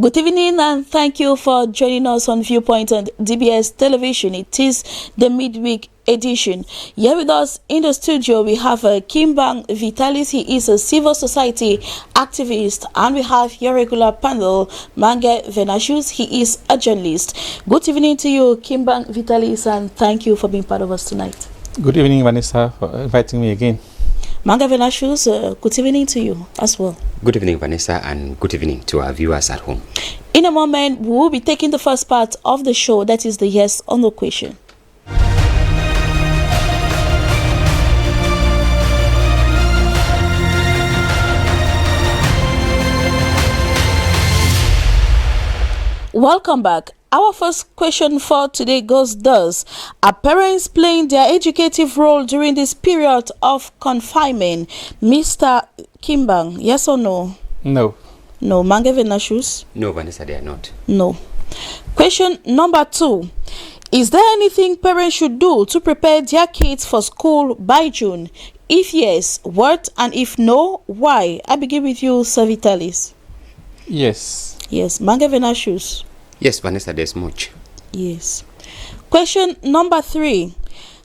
Good evening and thank you for joining us on Viewpoint on DBS Television. It is the midweek edition. Here with us in the studio we have Kimbang Vitalis. He is a civil society activist, and we have your regular panel, Mange Venashus. He is a journalist. Good evening to you, Kimbang Vitalis, and thank you for being part of us tonight. Good evening, Vanessa, for inviting me again. Mange Venashus, good evening to you as well. Good evening, Vanessa, and good evening to our viewers at home. In a moment, we will be taking the first part of the show, that is the yes or no question. Welcome back. Our first question for today goes thus: are parents playing their educative role during this period of confinement? Mr. Kimbang, yes or no? No. No. Mange Venashus? No, Vanessa, they are not. No. Question number 2. Is there anything parents should do to prepare their kids for school by June? If yes, what? And if no, why? I begin with you, Sir Vitalis. Yes. Yes. Mange Venashus? Yes, Vanessa, there's much. Yes. Question number 3.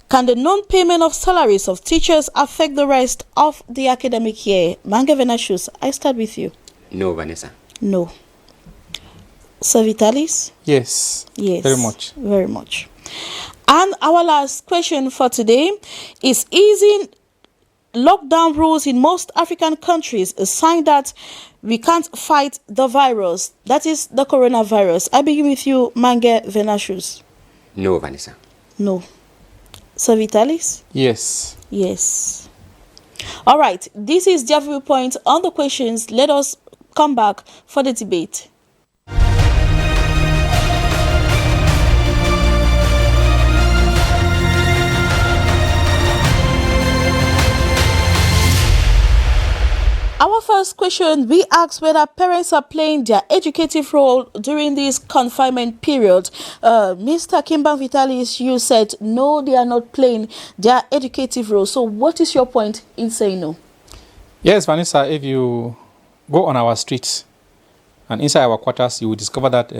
Can the non-payment of salaries of teachers affect the rest of the academic year? Mange Venashus, I start with you. No, Vanessa. No. Sir Vitalis? Yes. Yes. Very much. Very much. And our last question for today is: easing lockdown rules in most African countries a sign that we can't fight the virus, that is the coronavirus? I begin with you, Mange Venashus. No, Vanessa. No. Sir Vitalis? Yes. Yes. All right. This is their viewpoint on the questions. Let us come back for the debate. Our first question, we ask whether parents are playing their educative role during this confinement period. Mr. Kimbang Vitalis, you said no, they are not playing their educative role. So what is your point in saying no? Yes, Vanessa, if you go on our streets and inside our quarters, you will discover that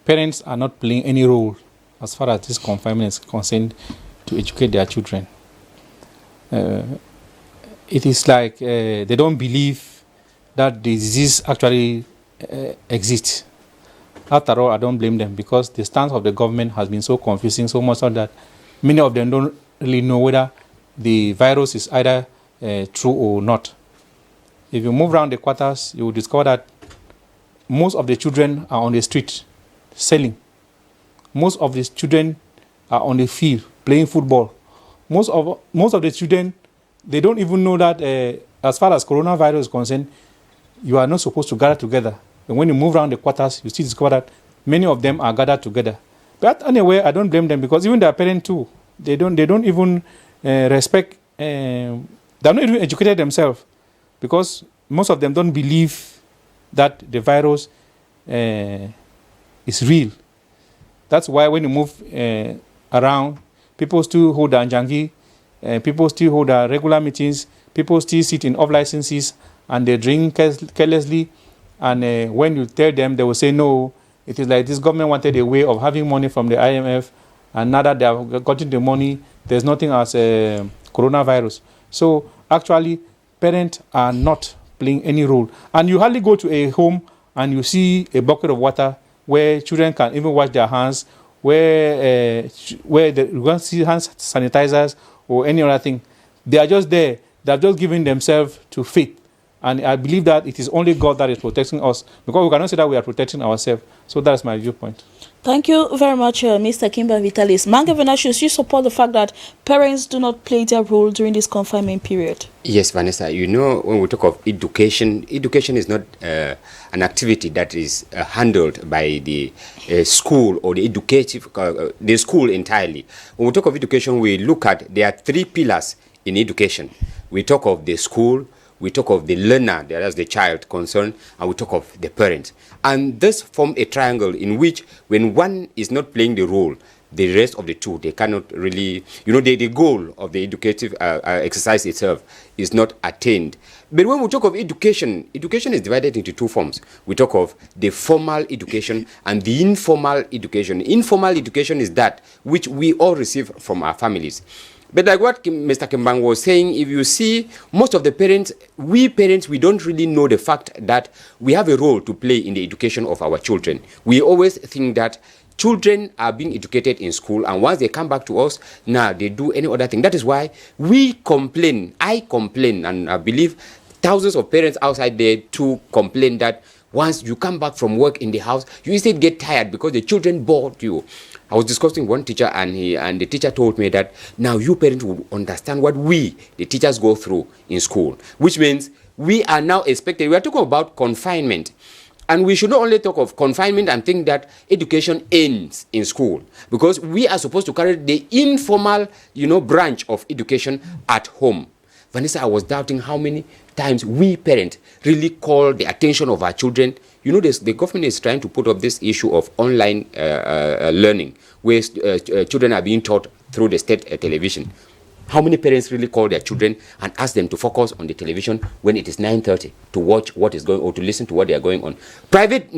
parents are not playing any role as far as this confinement is concerned to educate their children. It is like they don't believe that the disease actually exists. After all, I don't blame them, because the stance of the government has been so confusing, so much so that many of them don't really know whether the virus is either true or not. If you move around the quarters, you will discover that most of the children are on the street selling. Most of the children are on the field playing football. Most of the children, they don't even know that as far as coronavirus is concerned, you are not supposed to gather together. And when you move around the quarters, you still discover that many of them are gathered together. But anyway, I don't blame them, because even their parents too, they don't even respect. They're not even educated themselves, because most of them don't believe that the virus is real. That's why when you move around, people still hold the Anjangi. People still hold regular meetings. People still sit in off licenses and they drink carelessly. And when you tell them, they will say, no, it is like this government wanted a way of having money from the IMF. And now that they have gotten the money, there's nothing as coronavirus. So actually, parents are not playing any role. And you hardly go to a home and you see a bucket of water where children can even wash their hands, where you can't see hand sanitizers or any other thing. They are just there. They are just giving themselves to faith. And I believe that it is only God that is protecting us, because we cannot say that we are protecting ourselves. So that's my viewpoint. Thank you very much, Mr. Kimbang Vitalis. Mange Venashus, you support the fact that parents do not play their role during this confinement period? Yes, Vanessa, you know, when we talk of education is not an activity that is handled by the school or the school entirely. When we talk of education, we look at, there are 3 pillars in education. We talk of the school, we talk of the learner, that is the child concerned, and we talk of the parent. And this form a triangle in which, when one is not playing the role, the rest of the two, they cannot really, the goal of the educative exercise itself is not attained. But when we talk of education, education is divided into two forms. We talk of the formal education and the informal education. Informal education is that which we all receive from our families. But like what Mr. Kimbang was saying, if you see most of the parents, we don't really know the fact that we have a role to play in the education of our children. We always think that children are being educated in school, and once they come back to us, now they do any other thing. That is why we complain. I complain, and I believe thousands of parents outside there too complain that once you come back from work in the house, you instead get tired because the children bored you. I was discussing one teacher, and the teacher told me that now you parents will understand what we, the teachers, go through in school, which means we are now expected. We are talking about confinement, and we should not only talk of confinement and think that education ends in school, because we are supposed to carry the informal, branch of education at home. Vanessa, I was doubting how many times we parents really call the attention of our children. The government is trying to put up this issue of online learning, where children are being taught through the state television. How many parents really call their children and ask them to focus on the television when it is 9:30 to watch what is going, or to listen to what they are going on? Private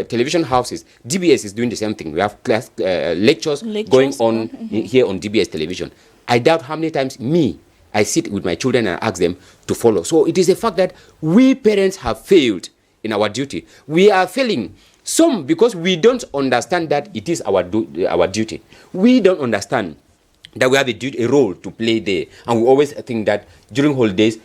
television houses, DBS is doing the same thing. We have class lectures going on here on DBS television. I doubt how many times I sit with my children and ask them to follow. So it is a fact that we parents have failed in our duty. We are failing, some because we don't understand that it is our duty. We don't understand that we have a role to play there, and we always think that during holidays,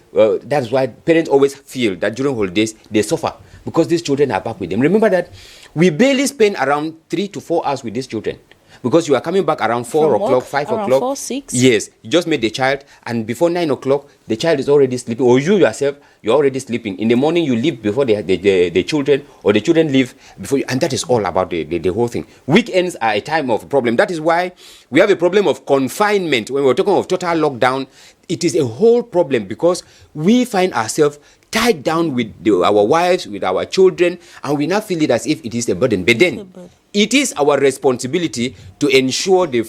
that's why parents always feel that during holidays they suffer because these children are back with them. Remember that we barely spend around 3 to 4 hours with these children, because you are coming back around 4 o'clock, 5 o'clock. 4, 6. Yes, you just made the child, and before 9 o'clock, the child is already sleeping, or you yourself, you're already sleeping. In the morning, you leave before the children, or the children leave before you, and that is all about the whole thing. Weekends are a time of problem. That is why we have a problem of confinement. When we're talking of total lockdown, it is a whole problem, because we find ourselves tied down with our wives, with our children, and we now feel it as if it is a burden. But then, it is our responsibility to ensure the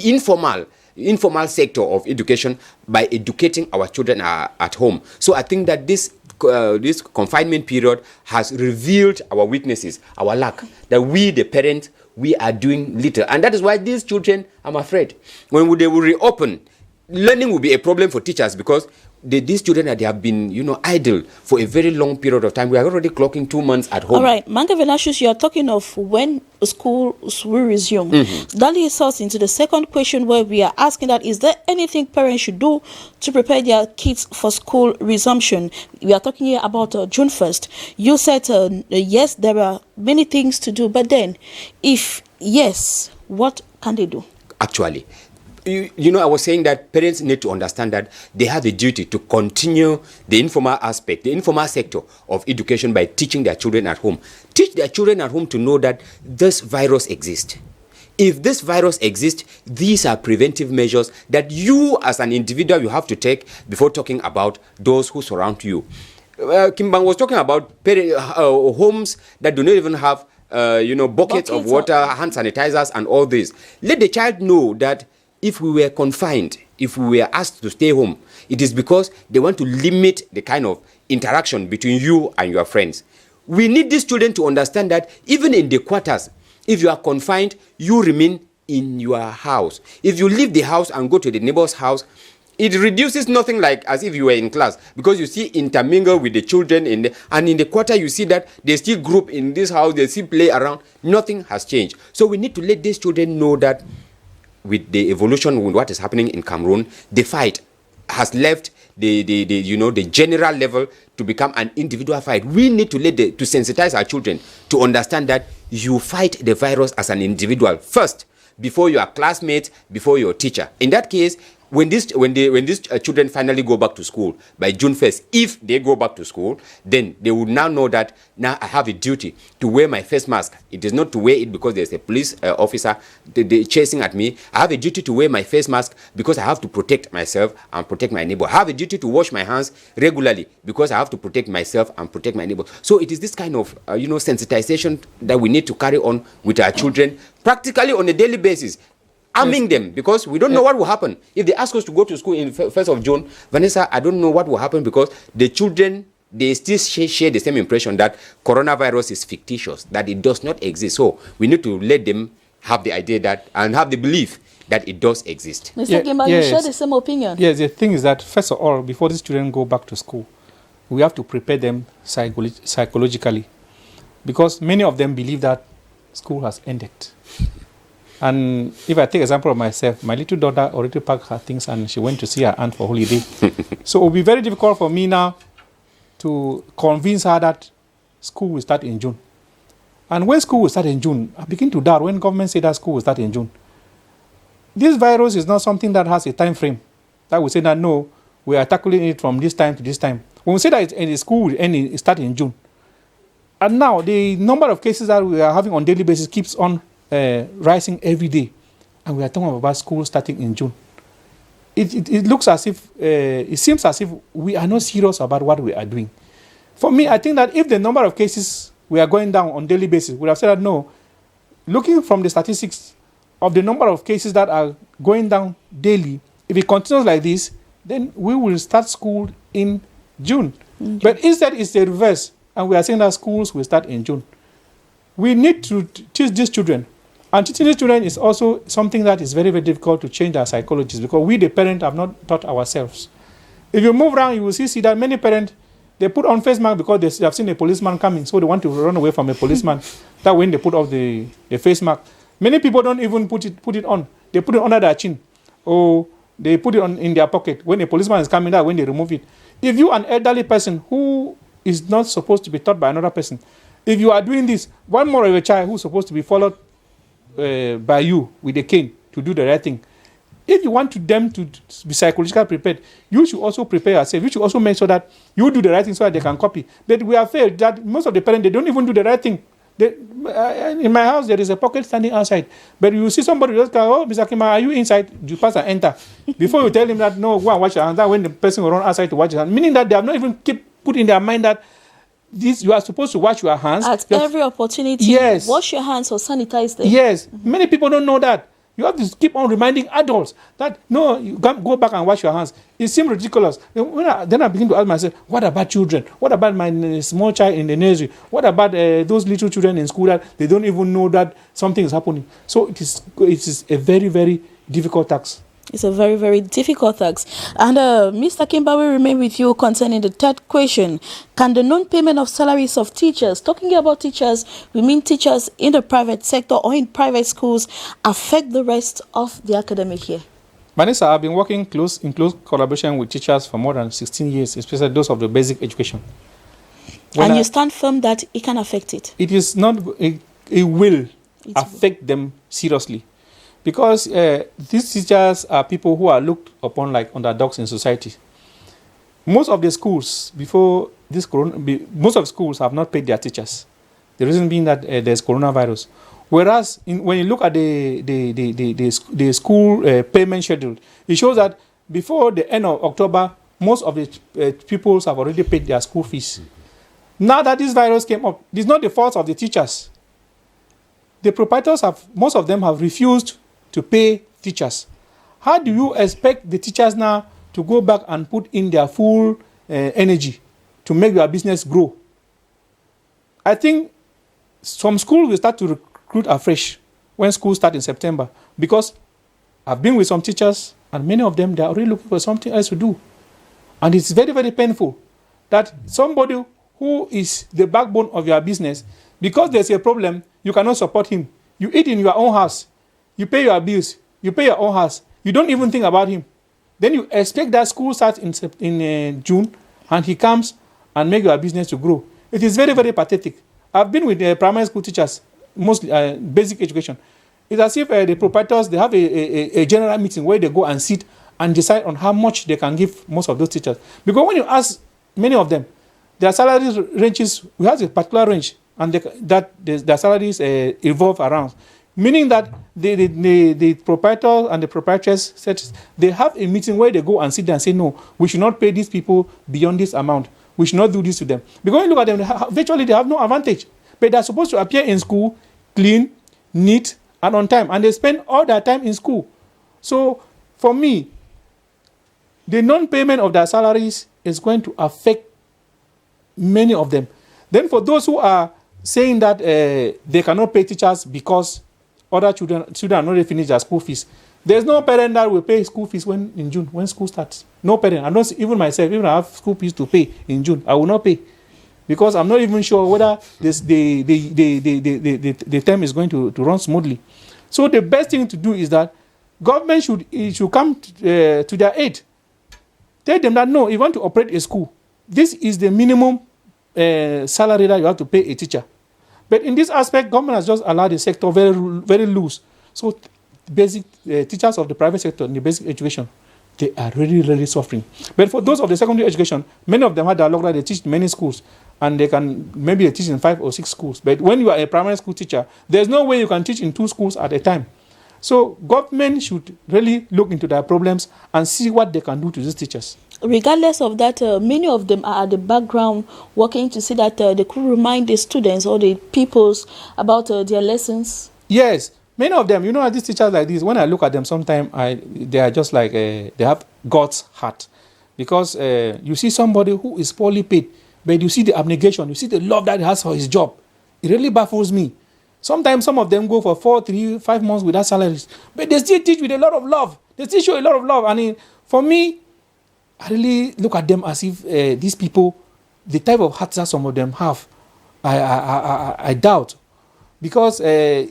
informal sector of education by educating our children at home. So I think that this confinement period has revealed our weaknesses, our lack, that we, the parents, we are doing little. And that is why these children, I'm afraid, when they will reopen, learning will be a problem for teachers, because these children that they have been, idle for a very long period of time. We are already clocking 2 months at home. All right, Manga Venatius, you are talking of when schools will resume. That leads us into the second question, where we are asking that, is there anything parents should do to prepare their kids for school resumption? We are talking here about June 1st. You said, yes, there are many things to do, but then, if yes, what can they do? Actually, I was saying that parents need to understand that they have a duty to continue the informal aspect, the informal sector of education by teaching their children at home. Teach their children at home to know that this virus exists. If this virus exists, these are preventive measures that you as an individual you have to take before talking about those who surround you. Kimbang was talking about homes that do not even have buckets of water, hand sanitizers, and all this. Let the child know that if we were confined, if we were asked to stay home, it is because they want to limit the kind of interaction between you and your friends. We need these children to understand that even in the quarters, if you are confined, you remain in your house. If you leave the house and go to the neighbor's house, it reduces nothing like as if you were in class, because you see intermingle with the children and in the quarter you see that they still group in this house, they still play around. Nothing has changed. So we need to let these children know that with the evolution, with what is happening in Cameroon, the fight has left the general level to become an individual fight. We need to to sensitize our children to understand that you fight the virus as an individual first, before your classmates, before your teacher. In that case, when these children finally go back to school by June 1st, if they go back to school, then they would now know that now I have a duty to wear my face mask. It is not to wear it because there's a police officer chasing at me. I have a duty to wear my face mask because I have to protect myself and protect my neighbor. I have a duty to wash my hands regularly because I have to protect myself and protect my neighbor. So it is this kind of sensitization that we need to carry on with our children practically on a daily basis, arming them, because we don't know what will happen if they ask us to go to school in 1st of June. Vanessa, I don't know what will happen, because the children, they still share the same impression that coronavirus is fictitious, that it does not exist. So we need to let them have the idea that, and have the belief that it does exist. Mr. Kimba, you share the same opinion? Yes, the thing is that, first of all, before these children go back to school, we have to prepare them psychologically, because many of them believe that school has ended. And if I take example of myself, my little daughter already packed her things and she went to see her aunt for holiday. So it will be very difficult for me now to convince her that school will start in June. And when school will start in June, I begin to doubt when government say that school will start in June. This virus is not something that has a time frame. That we say that no, we are tackling it from this time to this time. When we say that the school will start in June, and now the number of cases that we are having on daily basis keeps on rising every day, and we are talking about school starting in June. It looks as if, it seems as if we are not serious about what we are doing. For me, I think that if the number of cases we are going down on daily basis, we have said that no, looking from the statistics of the number of cases that are going down daily, if it continues like this, then we will start school in June. Mm-hmm. But instead, it's the reverse, and we are saying that schools will start in June. We need to teach these children. And teaching these children is also something that is very, very difficult to change our psychologies, because we, the parents, have not taught ourselves. If you move around, you will see that many parents, they put on face mask because they have seen a policeman coming, so they want to run away from a policeman. That when they put off the face mask. Many people don't even put it on. They put it under their chin, or they put it on in their pocket. When a policeman is coming, that when they remove it. If you, an elderly person who is not supposed to be taught by another person, if you are doing this, one more of a child who's supposed to be followed by you with a cane to do the right thing, if you want them to be psychologically prepared, you should also prepare yourself. You should also make sure that you do the right thing so that they can copy. But we have failed that most of the parents, they don't even do the right thing. In my house, there is a pocket standing outside. But you see somebody just go, oh, Mr. Kimba, are you inside? You pass and enter. Before you tell him that, no, go and wash your hands. That when the person will run outside to wash his hands. Meaning that they have not even put in their mind that you are supposed to wash your hands. At every opportunity, yes. Wash your hands or sanitize them. Yes. Mm-hmm. Many people don't know that. You have to keep on reminding adults that, no, you can't go back and wash your hands. It seems ridiculous. Then I begin to ask myself, what about children? What about my small child in the nursery? What about those little children in school that they don't even know that something is happening? So it is a very, very difficult task. It's a very, very difficult task. And Mr. Kimba, will remain with you concerning the third question. Can the non-payment of salaries of teachers, talking about teachers, we mean teachers in the private sector or in private schools, affect the rest of the academic year? Vanessa, I've been working in close collaboration with teachers for more than 16 years, especially those of the basic education. And you stand firm that it can affect it? It is not, it will affect them seriously. Because these teachers are people who are looked upon like underdogs in society. Most of the schools before this most of the schools have not paid their teachers. The reason being that there's coronavirus. Whereas when you look at the school payment schedule, it shows that before the end of October, most of the pupils have already paid their school fees. Now that this virus came up, it's not the fault of the teachers. The proprietors most of them have refused to pay teachers. How do you expect the teachers now to go back and put in their full energy to make their business grow? I think some schools will start to recruit afresh when schools start in September, because I've been with some teachers and many of them, they are already looking for something else to do. And it's very, very painful that somebody who is the backbone of your business, because there's a problem, you cannot support him. You eat in your own house. You pay your bills. You pay your own house. You don't even think about him. Then you expect that school starts in June, and he comes and make your business to grow. It is very, very pathetic. I've been with primary school teachers, mostly basic education. It's as if the proprietors, they have a general meeting where they go and sit and decide on how much they can give most of those teachers. Because when you ask many of them, their salary ranges, we have a particular range, and their salaries evolve around. Meaning that the proprietor and the proprietress said they have a meeting where they go and sit there and say, no, we should not pay these people beyond this amount. We should not do this to them. Because when you look at them, virtually they have no advantage. But they're supposed to appear in school clean, neat, and on time. And they spend all their time in school. So for me, the non-payment of their salaries is going to affect many of them. Then for those who are saying that they cannot pay teachers because other children are not finished their school fees, there's no parent that will pay school fees in June, when school starts. No parent. I don't, even myself, even I have school fees to pay in June, I will not pay. Because I'm not even sure whether the term is going to run smoothly. So the best thing to do is that government should come to their aid. Tell them that, no, if you want to operate a school, this is the minimum salary that you have to pay a teacher. But in this aspect, government has just allowed the sector very, very loose. So basic teachers of the private sector in the basic education, they are really, really suffering. But for those of the secondary education, many of them had dialogue that they teach in many schools, and they can maybe teach in 5 or 6 schools. But when you are a primary school teacher, there's no way you can teach in 2 schools at a time. So government should really look into their problems and see what they can do to these teachers. Regardless of that, many of them are at the background working to see that they could remind the students or the pupils about their lessons. Yes, many of them, these teachers like this, when I look at them sometimes, they are just like, they have God's heart. Because you see somebody who is poorly paid, but you see the abnegation, you see the love that he has for his job. It really baffles me. Sometimes some of them go for 4, 3, 5 months without salaries, but they still teach with a lot of love. They still show a lot of love. And for me, I really look at them as if these people, the type of hearts that some of them have, I doubt. Because to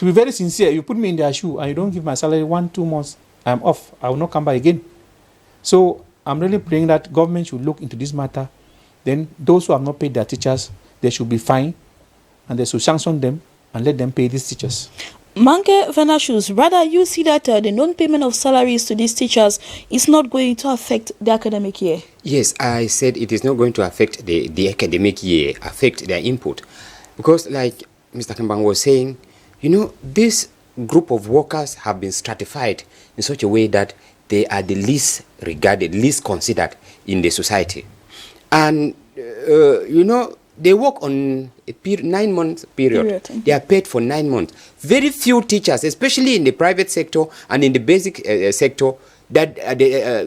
be very sincere, you put me in their shoe and you don't give my salary 1, 2 months, I'm off. I will not come back again. So I'm really praying that government should look into this matter. Then those who have not paid their teachers, they should be fined, and they should sanction them and let them pay these teachers. Mange Venashus, rather you see that the non-payment of salaries to these teachers is not going to affect the academic year? Yes, I said it is not going to affect the academic year, affect their input. Because like Mr. Kimbang was saying, this group of workers have been stratified in such a way that they are the least regarded, least considered in the society. And, they work on a 9-month period. They are paid for 9 months. Very few teachers, especially in the private sector and in the basic sector, that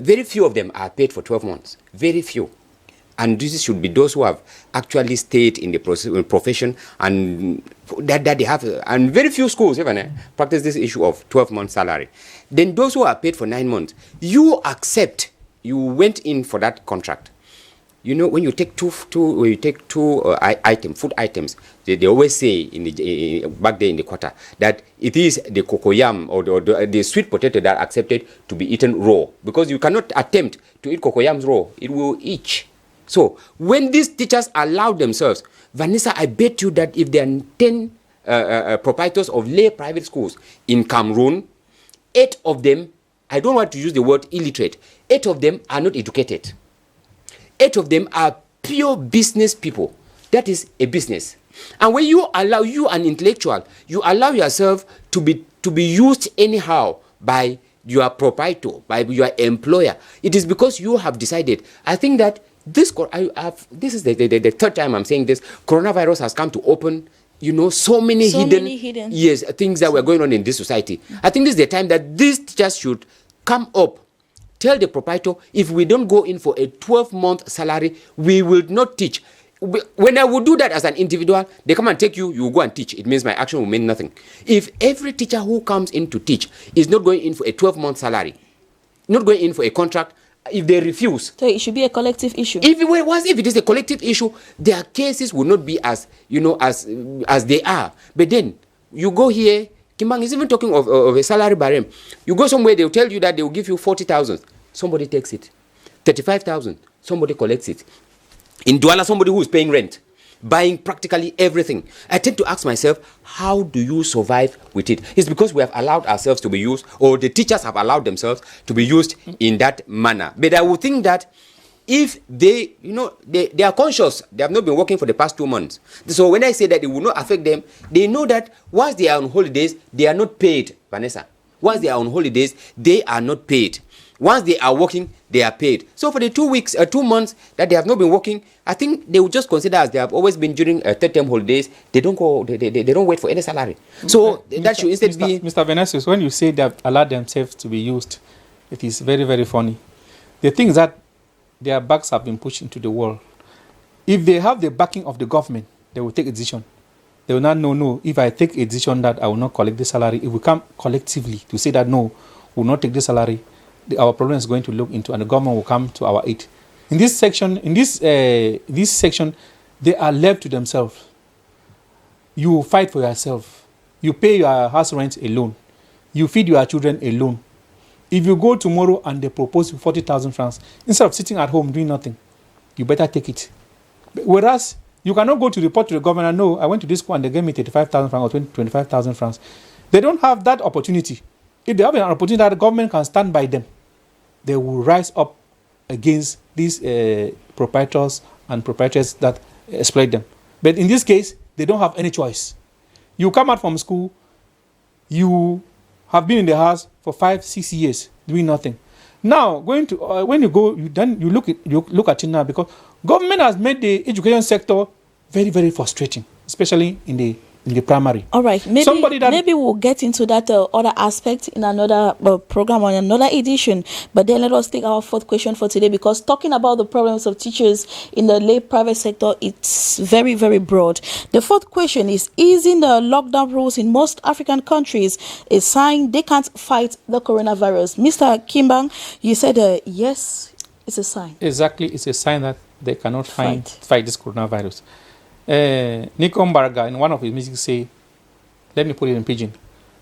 very few of them are paid for 12 months. Very few. And this should be those who have actually stayed in the profession and that they have. And very few schools even practice this issue of 12-month salary. Then those who are paid for 9 months, you went in for that contract. When you take two items, food items, they always say back there in the quarter that it is the cocoyam or the sweet potato that are accepted to be eaten raw, because you cannot attempt to eat cocoyams raw; it will itch. So when these teachers allow themselves, Vanessa, I bet you that if there are 10 proprietors of lay private schools in Cameroon, 8 of them, I don't want to use the word illiterate, 8 of them are not educated. 8 of them are pure business people. That is a business. And when you allow, an intellectual, you allow yourself to be used anyhow by your proprietor, by your employer, it is because you have decided. I think that this is the 3rd time I'm saying this. Coronavirus has come to open, so many hidden things that were going on in this society. I think this is the time that these teachers should come up. Tell the proprietor, if we don't go in for a 12-month salary, we will not teach. When I would do that as an individual, they come and take you, you go and teach. It means my action will mean nothing. If every teacher who comes in to teach is not going in for a 12-month salary, not going in for a contract, if they refuse... So it should be a collective issue. If it is a collective issue, their cases will not be as they are. But then, you go here... Kimbang is even talking of a salary barem. You go somewhere, they'll tell you that they will give you 40,000. Somebody takes it. 35,000. Somebody collects it. In Douala, somebody who is paying rent. buying practically everything. I tend to ask myself, how do you survive with it? It's because we have allowed ourselves to be used, or the teachers have allowed themselves to be used in that manner. But I would think that if they, they are conscious, they have not been working for the past 2 months. So when I say that it will not affect them, they know that once they are on holidays, they are not paid, Vanessa. Once they are on holidays, they are not paid. Once they are working, they are paid. So for the 2 months that they have not been working, I think they will just consider, as they have always been during third term holidays, they don't go, they don't wait for any salary. So that should instead be... Mr. Venesius, when you say they have allowed themselves to be used, it is very, very funny. The thing is that their backs have been pushed into the wall. If they have the backing of the government, they will take a decision. They will not know, no, if I take a decision that I will not collect the salary, if we come collectively to say that, no, we will not take the salary, our problem is going to look into, and the government will come to our aid. In this section, they are left to themselves. You fight for yourself. You pay your house rent alone. You feed your children alone. If you go tomorrow and they propose you 40,000 francs, instead of sitting at home doing nothing, you better take it. Whereas you cannot go to report to the governor, no, I went to this school and they gave me 35,000 francs or 25,000 francs. They don't have that opportunity. If they have an opportunity that the government can stand by them, they will rise up against these proprietors and proprietors that exploit them. But in this case, they don't have any choice. You come out from school, you have been in the house for 5-6 years doing nothing. Now, when you go, you look at it now, because government has made the education sector very, very frustrating, especially in the primary. All right, maybe we'll get into that other aspect in another program or another edition. But then let us take our fourth question for today, because talking about the problems of teachers in the lay private sector, it's very, very broad. The fourth question is: easing the lockdown rules in most African countries a sign they can't fight the coronavirus? Mr. Kimbang, you said yes, it's a sign. Exactly, it's a sign that they cannot fight this coronavirus. Nico Mbarga, in one of his music, say, let me put it in pidgin,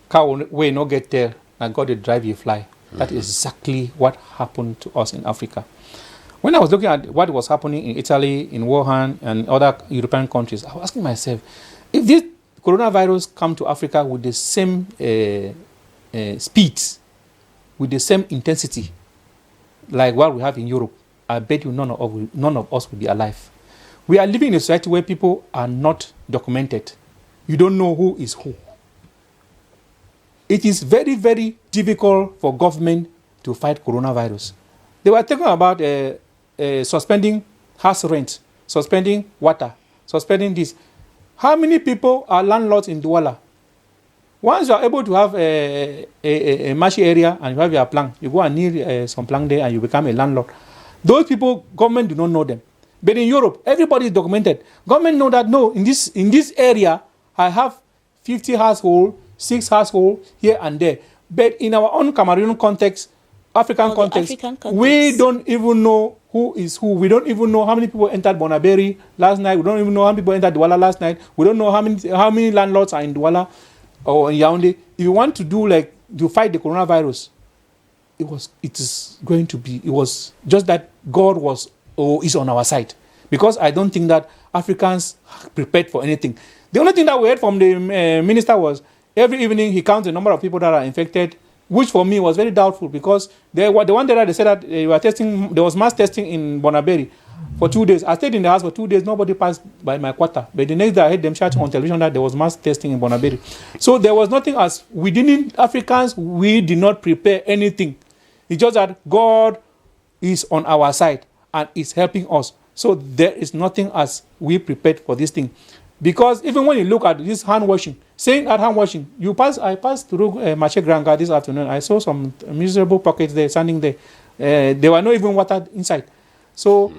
"Cow way no get there, and God will drive you fly." That is exactly what happened to us in Africa. When I was looking at what was happening in Italy, in Wuhan, and other European countries, I was asking myself, if this coronavirus come to Africa with the same speed, with the same intensity, like what we have in Europe, I bet you none of us will be alive. We are living in a society where people are not documented. You don't know who is who. It is very, very difficult for government to fight coronavirus. They were talking about suspending house rent, suspending water, suspending this. How many people are landlords in Douala? Once you are able to have a marshy area and you have your plan, you go and need some plan there and you become a landlord. Those people, government do not know them. But in Europe, everybody is documented. Government know that, no, in this area, I have 50 households, 6 households here and there. But in our own Cameroon context, African context, we don't even know who is who. We don't even know how many people entered Bonaberi last night. We don't even know how many people entered Douala last night. We don't know how many landlords are in Douala or in Yaoundé. If you want to to fight the coronavirus, it was just that God is on our side, because I don't think that Africans are prepared for anything. The only thing that we heard from the minister was every evening he counts the number of people that are infected, which for me was very doubtful, because the one day they said that there was mass testing in Bonaberi for 2 days. I stayed in the house for 2 days. Nobody passed by my quarter. But the next day I heard them shouting on television that there was mass testing in Bonaberi. So there was nothing Africans, we did not prepare anything. It's just that God is on our side and is helping us. So there is nothing as we prepared for this thing. Because even when you look at this hand washing, saying that hand washing, I passed through Marché Granga this afternoon. I saw some miserable pockets there, standing there. There were not even water inside. So,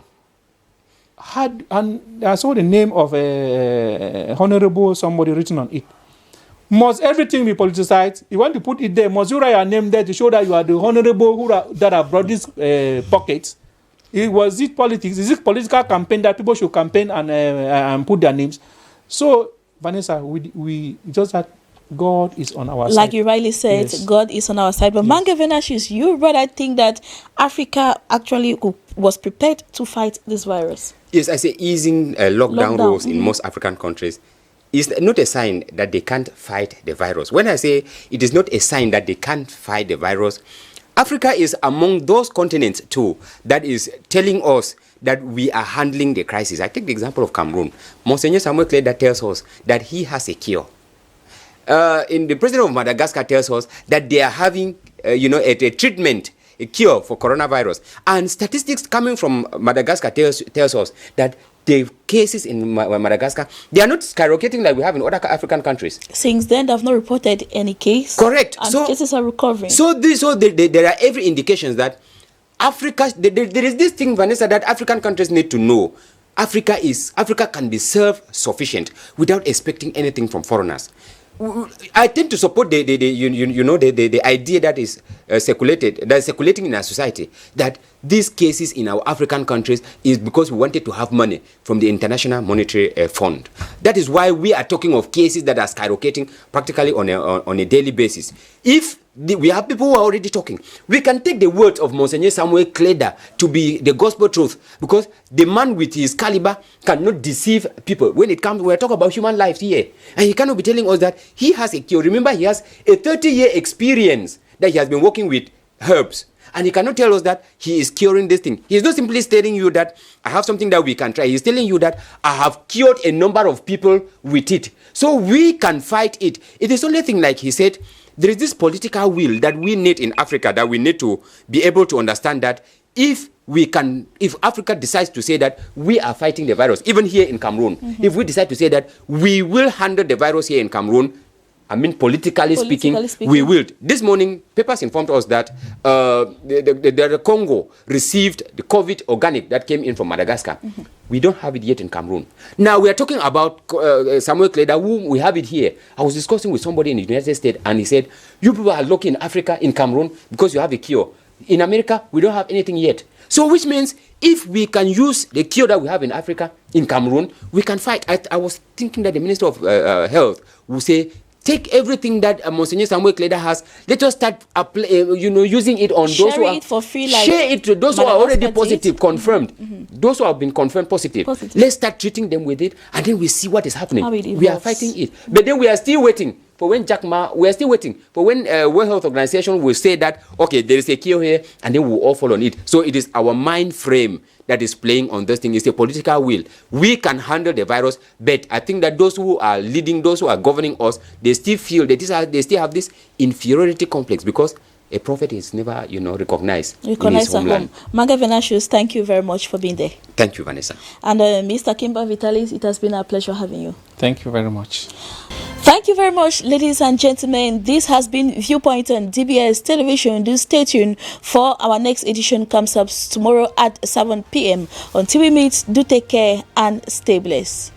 and I saw the name of honorable somebody written on it. Must everything be politicized? You want to put it there? Must you write your name there to show that you are the honorable that have brought these pockets? Was it politics? Is it political campaign that people should campaign and put their names? So, Vanessa, we just that God is on our side. Like you rightly said, Yes. God is on our side. But Mange Venasius, you rather think that Africa actually was prepared to fight this virus? Yes, I say easing lockdown rules in most African countries is not a sign that they can't fight the virus. When I say it is not a sign that they can't fight the virus, Africa is among those continents too that is telling us that we are handling the crisis. I take the example of Cameroon. Monseigneur Samuel Kleda tells us that he has a cure. In the president of Madagascar tells us that they are having, a treatment, a cure for coronavirus. And statistics coming from Madagascar tells us that the cases in Madagascar, they are not skyrocketing like we have in other African countries. Since then, they have not reported any case. Correct. And cases are recovering. So there are every indications that Africa, there is this thing, Vanessa, that African countries need to know. Africa can be self-sufficient without expecting anything from foreigners. I tend to support the idea that is circulating in our society, that these cases in our African countries is because we wanted to have money from the International Monetary Fund. That is why we are talking of cases that are skyrocketing practically on a daily basis. If we have people who are already talking, we can take the words of Monseigneur Samuel Kleda to be the gospel truth, because the man with his caliber cannot deceive people. When it comes, we're talking about human lives here, and he cannot be telling us that he has a cure. Remember, he has a 30-year experience that he has been working with herbs, and he cannot tell us that he is curing this thing. He is not simply telling you that I have something that we can try. He's telling you that I have cured a number of people with it, so we can fight it. It is only thing, like he said, there is this political will that we need in Africa, that we need to be able to understand that if Africa decides to say that we are fighting the virus, even here in Cameroon, if we decide to say that we will handle the virus here in Cameroon, I mean, politically speaking, we will. This morning, papers informed us that the Congo received the COVID organic that came in from Madagascar. We don't have it yet in Cameroon. Now, we are talking about Samuel Kleda, whom we have it here. I was discussing with somebody in the United States, and he said, you people are lucky in Africa, in Cameroon, because you have a cure. In America, we don't have anything yet. So, which means, if we can use the cure that we have in Africa, in Cameroon, we can fight. I was thinking that the Minister of Health will say, take everything that Monseigneur Samuel Kleda has. Let us start, using it on those who are... it for free, like share it to those who are already positive, confirmed. Those who have been confirmed positive. Let's start treating them with it, and then we see what is happening. We are fighting it. But then we are still waiting for when we are still waiting for when World Health Organization will say that, okay, there is a cure here, and then we'll all follow on it. So it is our mind frame that is playing on this thing. It's a political will. We can handle the virus, but I think that those who are leading, those who are governing us, they still feel that they still have this inferiority complex, because a prophet is never, recognized in his homeland. Mange Venasius, thank you very much for being there. Thank you, Vanessa. And Mr. Kimba Vitalis, it has been a pleasure having you. Thank you very much. Thank you very much, ladies and gentlemen. This has been Viewpoint on DBS Television. Do stay tuned for our next edition. Comes up tomorrow at 7 p.m. Until we meet, do take care and stay blessed.